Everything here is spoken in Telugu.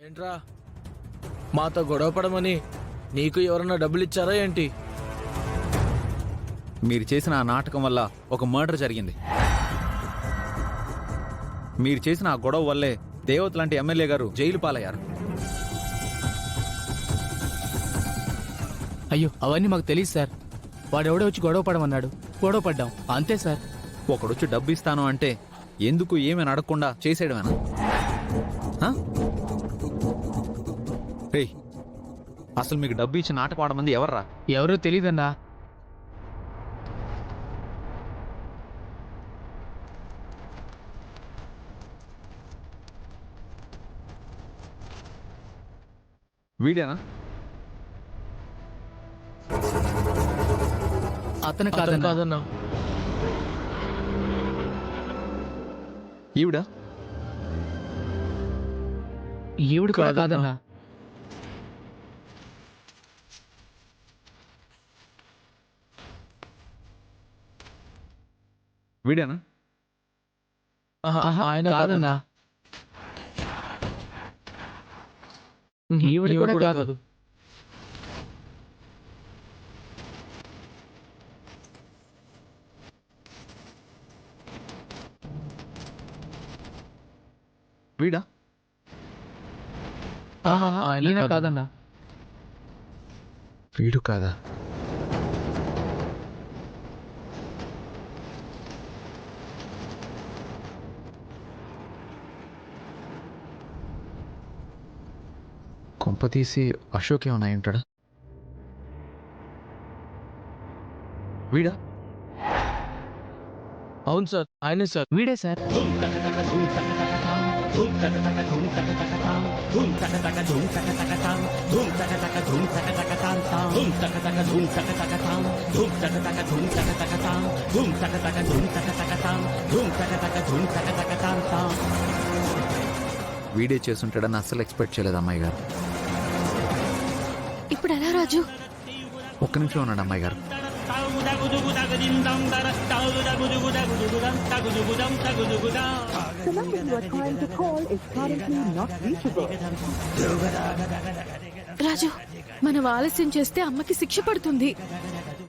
ఏంట్రా మాతో గొడవ పడమని నీకు ఎవరన్నా డబ్బులు ఇచ్చారా ఏంటి? మీరు చేసిన ఆ నాటకం వల్ల ఒక మర్డర్ జరిగింది. మీరు చేసిన ఆ గొడవ వల్లే దేవత లాంటి ఎమ్మెల్యే గారు జైలు పాలయ్యారు. అయ్యో అవన్నీ మాకు తెలియదు సార్. వాడెవడో వచ్చి గొడవ పడమన్నాడు, గొడవ పడ్డాం అంతే సార్. ఒకడొచ్చి డబ్బు ఇస్తాను అంటే ఎందుకు ఏమని అడగకుండా చేసేయడమేనా? రేయ్, అసలు మీకు డబ్బు ఇచ్చి నాటకం ఆడమంది ఎవర్రా? ఎవరో తెలీదన్నా. వీడేనా? అతను కాదన్నా. కాదన్నా. ఈవిడా? ఈవిడ కూడా కాదన్నా. వీడేనా? ఆయన కాదన్నా. ఈవిడ కూడా కాదు. వీడా? ఆయన కాదన్నా. వీడు కాదా? కొంప తీసి అశోక్ ఏమన్నా ఉంటాడా? వీడా? అవును సార్, ఆయనే సార్. వీడే సార్. వీడే చేసుంటాడని అస్సలు ఎక్స్పెక్ట్ చేయలేదు అమ్మాయి గారు. ఇప్పుడు ఎలా రాజు? ఒక్క నిమిషం ఉన్నాడు అమ్మాయి గారు. The number you are trying to call is currently not reachable. రాజు మనం ఆలస్యం చేస్తే అమ్మకి శిక్ష పడుతుంది.